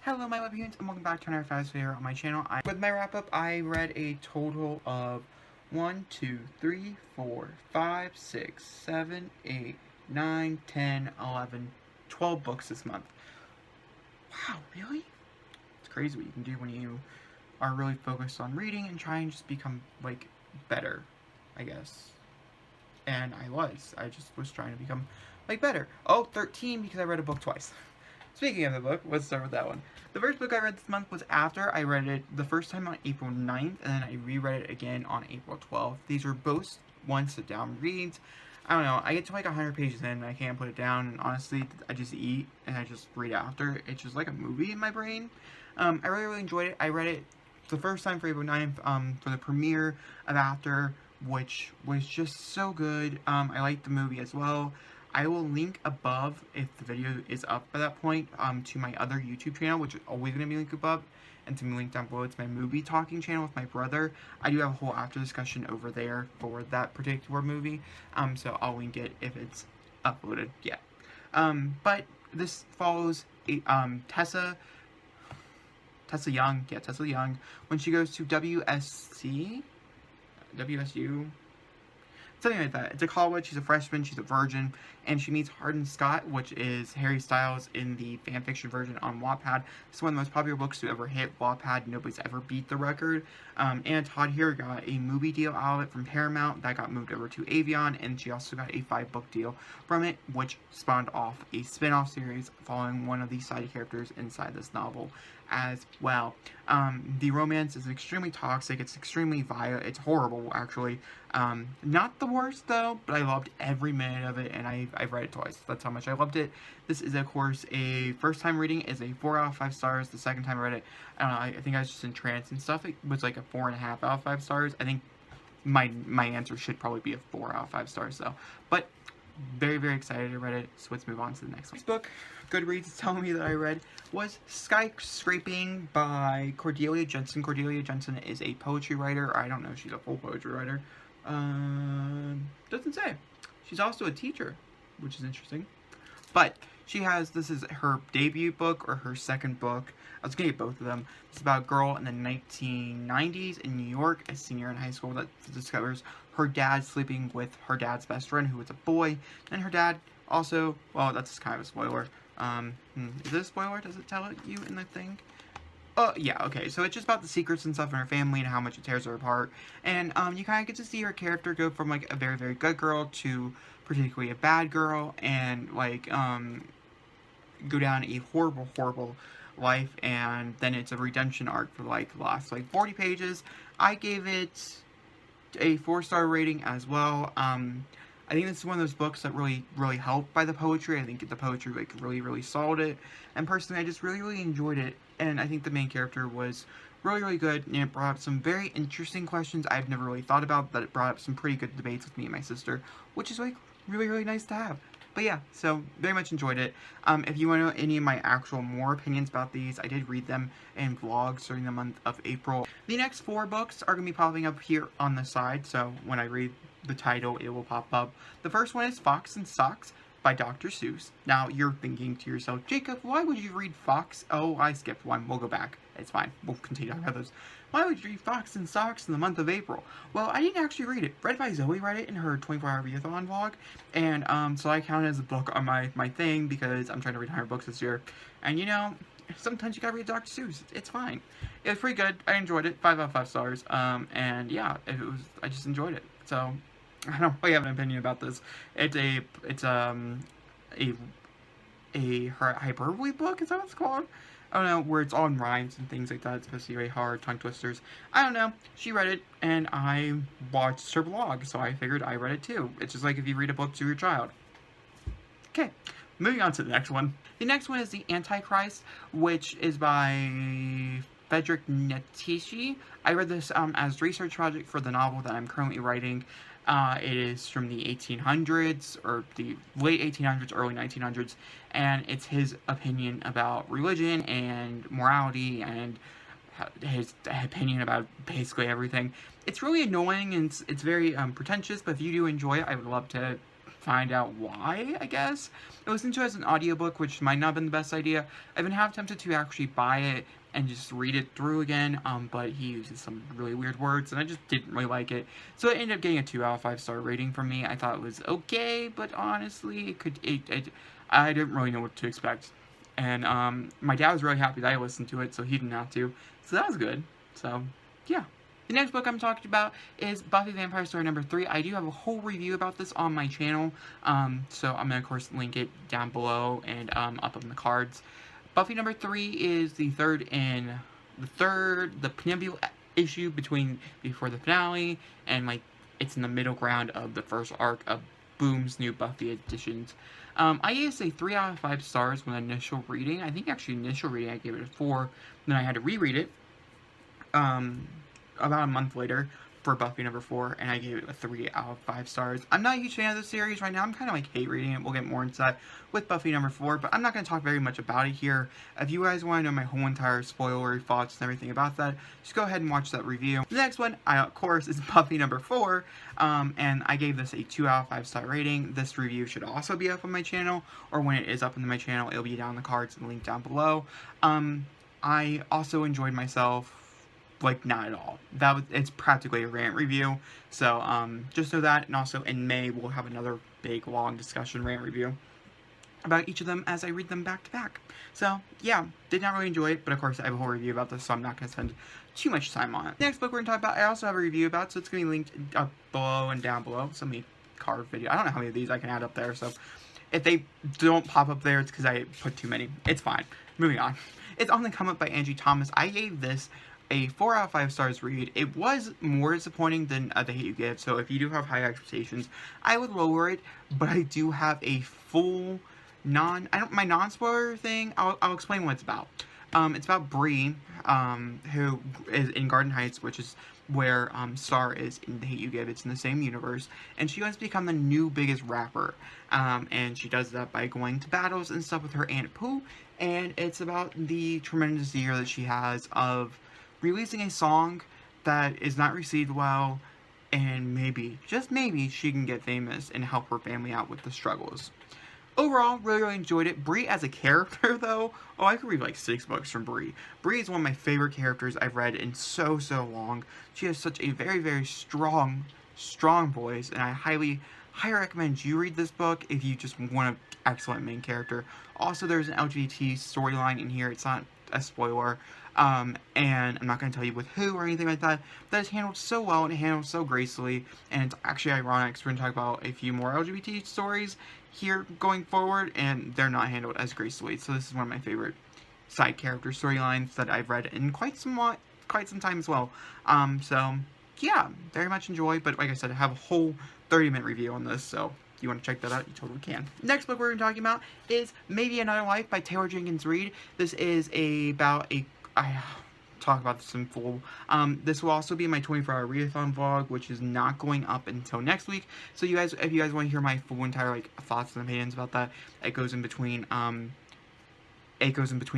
Hello my web humans and welcome back to another fast video on my channel. With my wrap up, I read a total of 1, 2, 3, 4, 5, 6, 7, 8, 9, 10, 11, 12 books this month. Wow, really? It's crazy what you can do when you are really focused on reading and trying to just become, like, better, I guess. And I just was trying to become, like, better. Oh, 13 because I read a book twice. Speaking of the book, let's start with that one. The first book I read this month was After. I read it the first time on April 9th, and then I reread it again on April 12th. These are both one sit-down reads. I don't know, I get to like 100 pages in, and I can't put it down, and honestly, I just eat, and I just read after. It's just like a movie in my brain. I really enjoyed it. I read it the first time for April 9th, for the premiere of After, which was just so good. I liked the movie as well. I will link above, if the video is up by that point, to my other YouTube channel, which is always going to be linked above, and to be linked down below. It's my movie talking channel with my brother. I do have a whole after discussion over there for that particular movie, so I'll link it if it's uploaded yet. But this follows Tessa Young, when she goes to WSU, something like that. It's a college, she's a freshman, she's a virgin, and she meets Hardin Scott, which is Harry Styles in the fanfiction version on Wattpad. It's one of the most popular books to ever hit Wattpad. Nobody's ever beat the record. Anna Todd here got a movie deal out of it from Paramount that got moved over to Avion, and she also got a 5-book deal from it, which spawned off a spin-off series following one of the side characters inside this novel as well. The romance is extremely toxic, it's extremely vile, it's horrible actually. Not the worst though, but I loved every minute of it, and I've read it twice. That's how much I loved it. This is of course a first time reading, is a 4 out of 5 stars. The second time I read it, I don't know, I think I was just entranced and stuff. It was like a 4.5 out of 5 stars. I think my answer should probably be a 4 out of 5 stars though. But very, very excited I read it, so let's move on to the next one. This book, Goodreads is telling me that I read, was Skyscraping by Cordelia Jensen. Cordelia Jensen is a poetry writer. I don't know if she's a full poetry writer. Doesn't say. She's also a teacher, which is interesting. But she has, this is her debut book, or her second book. I was gonna get both of them. It's about a girl in the 1990s in New York, a senior in high school, that discovers her dad sleeping with her dad's best friend, who is a boy. And her dad also, well, that's kind of a spoiler. Is it a spoiler? Does it tell it you in the thing? Yeah, okay, so it's just about the secrets and stuff in her family and how much it tears her apart. And, you kind of get to see her character go from, like, a very, very good girl to particularly a bad girl, and, like, go down a horrible, horrible life, and then it's a redemption arc for, like, the last, like, 40 pages. I gave it a 4-star rating as well. I think this is one of those books that really helped by the poetry. I think the poetry, like, really sold it. And personally, I just really enjoyed it. And I think the main character was really good. And it brought up some very interesting questions I've never really thought about. But it brought up some pretty good debates with me and my sister, which is, like, really nice to have. But yeah, so very much enjoyed it. If you want to know any of my actual more opinions about these, I did read them in vlogs during the month of April. The next 4 books are going to be popping up here on the side, so when I read the title, it will pop up. The first one is Fox and Socks by Dr. Seuss. Now, you're thinking to yourself, Jacob, why would you read Fox? Oh, I skipped one. We'll go back. It's fine. We'll continue talking about those. Why would you read Fox and Socks in the month of April? Well, I didn't actually read it. Read by Zoe read it in her 24-hour readathon vlog, and so I count it as a book on my thing because I'm trying to read 100 books this year. And you know, sometimes you gotta read Dr. Seuss. It's fine. It was pretty good. I enjoyed it. 5 out of 5 stars. And yeah, I just enjoyed it. So I don't really have an opinion about this. It's a hyperbole book. Is that what it's called? I don't know, where it's all in rhymes and things like that. It's supposed to be very hard, tongue twisters. I don't know. She read it, and I watched her blog, so I figured I read it too. It's just like if you read a book to your child. Okay, moving on to the next one. The next one is The Antichrist, which is by Frederick Netishi. I read this as research project for the novel that I'm currently writing. It is from the 1800s, or the late 1800s, early 1900s, and it's his opinion about religion and morality and his opinion about basically everything. It's really annoying and it's very pretentious, but if you do enjoy it, I would love to find out why, I guess. I listened to it as an audiobook, which might not have been the best idea. I've been half tempted to actually buy it and just read it through again, but he uses some really weird words, and I just didn't really like it. So it ended up getting a 2 out of 5 star rating from me. I thought it was okay, but honestly, I didn't really know what to expect. And my dad was really happy that I listened to it, so he didn't have to. So that was good. So, yeah. The next book I'm talking about is Buffy Vampire Story number 3. I do have a whole review about this on my channel, so I'm going to, of course, link it down below and up on the cards. Buffy number 3 is the preamble issue before the finale, and like it's in the middle ground of the first arc of Boom's new Buffy editions. I gave this a 3 out of 5 stars when initial reading. I think actually initial reading I gave it a 4. Then I had to reread it about a month later for Buffy number 4, and I gave it a 3 out of 5 stars. I'm not a huge fan of the series right now. I'm kind of like hate reading it. We'll get more into that with Buffy number 4, but I'm not going to talk very much about it here. If you guys want to know my whole entire spoilery thoughts and everything about that, just go ahead and watch that review. The next one, of course, is Buffy number 4, and I gave this a 2 out of 5 star rating. This review should also be up on my channel, or when it is up on my channel, it'll be down in the cards and linked down below. I also enjoyed myself. Like, not at all. It's practically a rant review. So, just know that. And also, in May, we'll have another big, long discussion rant review about each of them as I read them back to back. So, yeah, did not really enjoy it. But, of course, I have a whole review about this, so I'm not going to spend too much time on it. Next book we're going to talk about, I also have a review about, so it's going to be linked up below and down below. So, many card video. I don't know how many of these I can add up there, so if they don't pop up there, it's because I put too many. It's fine. Moving on. It's On the Come Up by Angie Thomas. I gave this a 4 out of 5 stars read. It was more disappointing than The Hate U Give, so if you do have high expectations, I would lower it, but I do have a full my non-spoiler thing, I'll explain what it's about. It's about Bree, who is in Garden Heights, which is where Star is in The Hate U Give. It's in the same universe, and she wants to become the new biggest rapper, and she does that by going to battles and stuff with her Aunt Pooh, and it's about the tremendous year that she has of releasing a song that is not received well, and maybe, just maybe, she can get famous and help her family out with the struggles. Overall, really enjoyed it. Bree as a character, though, I could read like 6 books from Bree. Bree is one of my favorite characters I've read in so long. She has such a very strong voice, and I highly recommend you read this book if you just want an excellent main character. Also, there's an LGBT storyline in here. It's not a spoiler, and I'm not going to tell you with who or anything like that. That is handled so well and handled so gracefully, and it's actually ironic because we're going to talk about a few more LGBT stories here going forward, and they're not handled as gracefully. So this is one of my favorite side character storylines that I've read in quite some time as well. So yeah, very much enjoy. But like I said, I have a whole 30-minute review on this, so if you want to check that out, you totally can. Next book we're going to be talking about is Maybe Another Life by Taylor Jenkins Reid. This is about I talk about this in full. This will also be my 24-hour readathon vlog, which is not going up until next week. So you guys, if you guys want to hear my full entire thoughts and opinions about that, it goes in between the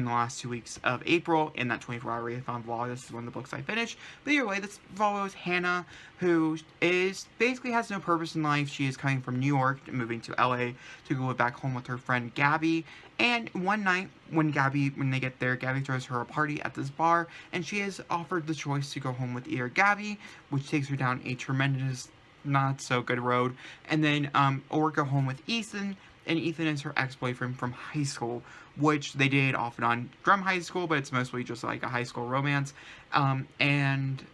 last 2 weeks of April in that 24-hour readathon vlog. This is one of the books I finished. But either way, this follows Hannah, who basically has no purpose in life. She is coming from New York, moving to LA to go back home with her friend Gabby. And one night, when they get there, Gabby throws her a party at this bar, and she is offered the choice to go home with either Gabby, which takes her down a tremendous, not so good road, and then, or go home with Ethan. And Ethan is her ex-boyfriend from high school, which they date off and on from high school, but it's mostly just like a high school romance. And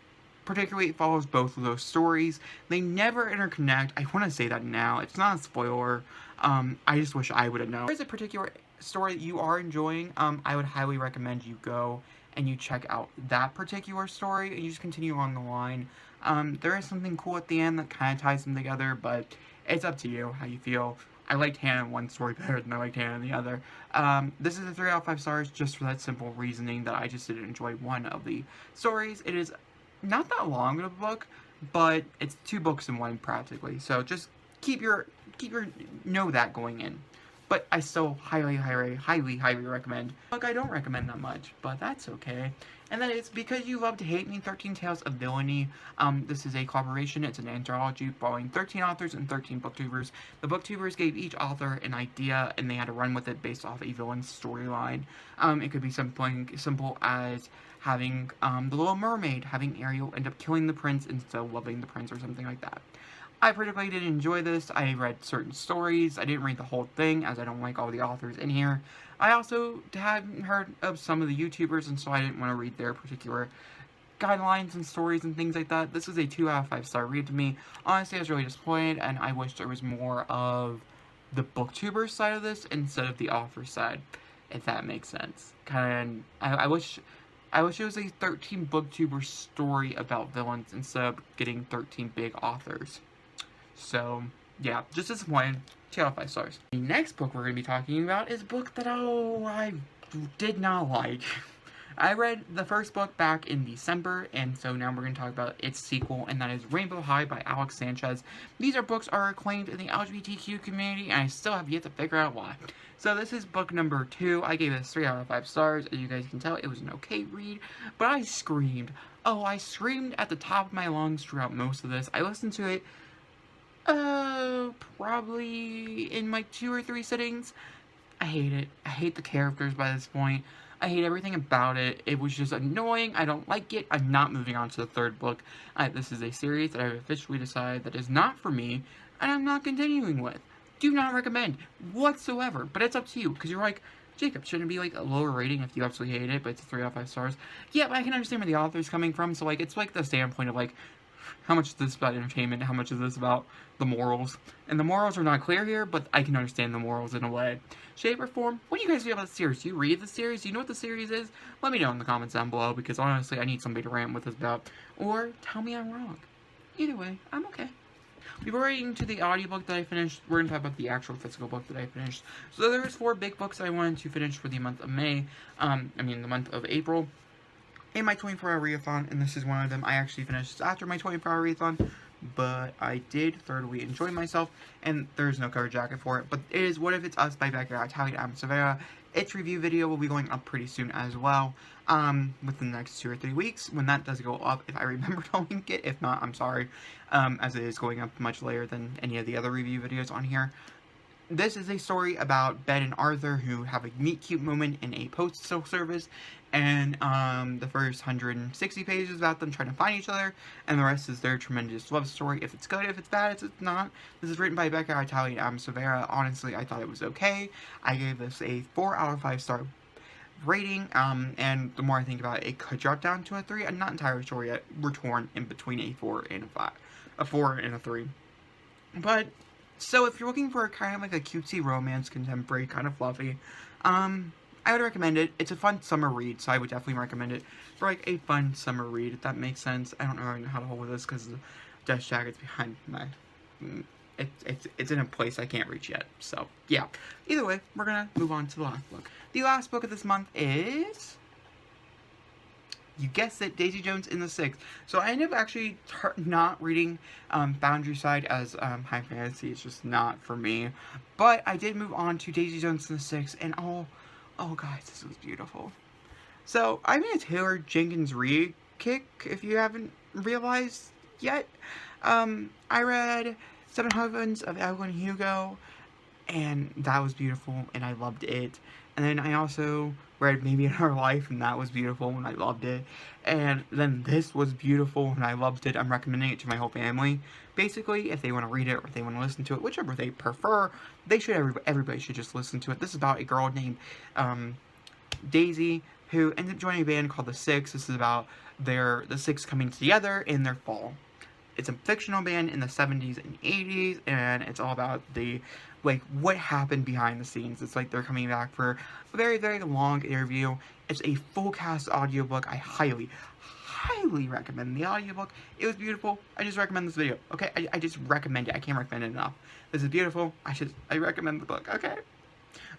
particularly it follows both of those stories. They never interconnect. I want to say that now. It's not a spoiler. I just wish I would have known. If there's a particular story that you are enjoying, I would highly recommend you go and you check out that particular story and you just continue on the line. There is something cool at the end that kind of ties them together, but it's up to you how you feel. I liked Hannah in one story better than I liked Hannah in the other. This is a 3 out of 5 stars just for that simple reasoning that I just didn't enjoy one of the stories. It is not that long of a book, but it's 2 books in one practically. So just keep your know that going in. but I still highly recommend. Look, I don't recommend that much, but that's okay. And then it's Because You Love to Hate Me, 13 Tales of Villainy. This is a collaboration. It's an anthology borrowing 13 authors and 13 booktubers. The booktubers gave each author an idea, and they had to run with it based off a villain's storyline. It could be something simple as having The Little Mermaid, having Ariel end up killing the prince instead of loving the prince, or something like that. I particularly did enjoy this. I read certain stories. I didn't read the whole thing, as I don't like all the authors in here. I also hadn't heard of some of the YouTubers, and so I didn't want to read their particular guidelines and stories and things like that. This was a 2 out of 5 star read to me. Honestly, I was really disappointed, and I wish there was more of the booktuber side of this instead of the author side, if that makes sense. I wish it was a 13 booktuber story about villains instead of getting 13 big authors. So, yeah, just disappointed. 2 out of 5 stars. The next book we're going to be talking about is a book that, I did not like. I read the first book back in December, and so now we're going to talk about its sequel, and that is Rainbow High by Alex Sanchez. These books are acclaimed in the LGBTQ community, and I still have yet to figure out why. So this is book number 2. I gave this 3 out of 5 stars. As you guys can tell, it was an okay read, but I screamed. Oh, I screamed at the top of my lungs throughout most of this. I listened to it probably in like 2 or 3 sittings. I hate it. I hate the characters by this point. I hate everything about it. It was just annoying. I don't like it. I'm not moving on to the third book. This is a series that I've officially decided that is not for me, and I'm not continuing with. Do not recommend whatsoever, but it's up to you, because you're like, Jacob, shouldn't it be like a lower rating if you absolutely hate it, but it's a 3 out of 5 stars? Yeah, but I can understand where the author's coming from, so like, it's like the standpoint of like, how much is this about entertainment? How much is this about the morals? And the morals are not clear here, but I can understand the morals in a way. Shape or form, what do you guys feel about the series? Do you read the series? Do you know what the series is? Let me know in the comments down below, because honestly, I need somebody to rant with us about. Or tell me I'm wrong. Either way, I'm okay. Before we get into the audiobook that I finished, we're going to talk about the actual physical book that I finished. So there's 4 big books I wanted to finish for the month of the month of April. In my 24-hour readathon, and this is one of them. I actually finished after my 24-hour readathon, but I did thoroughly enjoy myself, and there's no cover jacket for it. But it is What If It's Us by Becca Italian Adam Severa. Its review video will be going up pretty soon as well, within the next 2 or 3 weeks. When that does go up, if I remember to link it. If not, I'm sorry, as it is going up much later than any of the other review videos on here. This is a story about Ben and Arthur, who have a meet-cute moment in a postal service, and the first 160 pages is about them trying to find each other, and the rest is their tremendous love story. If it's good, if it's bad, if it's not. This is written by Becca Italian and Adam Severa. Honestly, I thought it was okay. I gave this a 4 out of 5 star rating, and the more I think about it, it could drop down to a 3. I'm not entirely sure yet. We're torn in between a 4 and a 5. A 4 and a 3. But so if you're looking for kind of like a cutesy romance, contemporary, kind of fluffy, I would recommend it. It's a fun summer read, so I would definitely recommend it for like a fun summer read, if that makes sense. I don't know how to hold this because the desk jacket's behind my... It's in a place I can't reach yet, so yeah. Either way, we're gonna move on to the last book. The last book of this month is... You guessed it, Daisy Jones and the Six. So I ended up actually not reading Boundary Side as high fantasy. It's just not for me. But I did move on to Daisy Jones and the Six, and oh guys, this was beautiful. So I'm in a Taylor Jenkins Reid kick, if you haven't realized yet. I read Seven Husbands of Evelyn Hugo, and that was beautiful, and I loved it. And then I also read Maybe in Our Life, and that was beautiful, and I loved it. And then this was beautiful, and I loved it. I'm recommending it to my whole family. Basically, if they want to read it or if they want to listen to it, whichever they prefer, everybody should just listen to it. This is about a girl named Daisy, who ends up joining a band called The Six. This is about the Six coming together in their fall. It's a fictional band in the 70s and 80s, and it's all about what happened behind the scenes. It's like they're coming back for a very, very long interview. It's a full cast audiobook. I highly recommend the audiobook. It was beautiful. I just recommend this video, okay? I just recommend it. I can't recommend it enough. This is beautiful. I recommend the book, okay?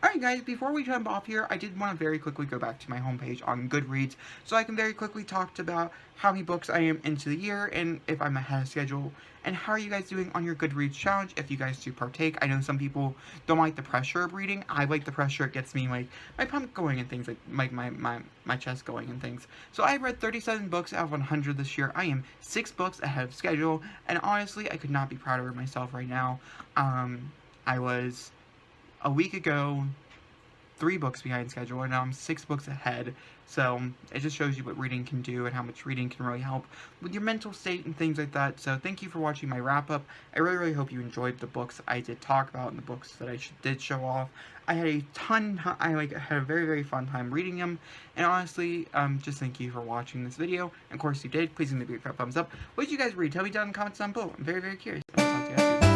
Alright guys, before we jump off here, I did want to very quickly go back to my homepage on Goodreads so I can very quickly talk about how many books I am into the year and if I'm ahead of schedule, and how are you guys doing on your Goodreads challenge if you guys do partake. I know some people don't like the pressure of reading. I like the pressure. It gets me like my pump going and things, like my chest going and things. So I read 37 books out of 100 this year. I am 6 books ahead of schedule, and honestly I could not be prouder of myself right now. I was a week ago 3 books behind schedule, and now I'm 6 books ahead. So it just shows you what reading can do and how much reading can really help with your mental state and things like that. So thank you for watching my wrap up. I really hope you enjoyed the books I did talk about and the books that I did show off. I had a ton. I had a very fun time reading them, and honestly, just thank you for watching this video. And of course, if you did, please give me a big fat thumbs up. What did you guys read? Tell me down in the comments down below. I'm very curious. I'll talk to you guys soon.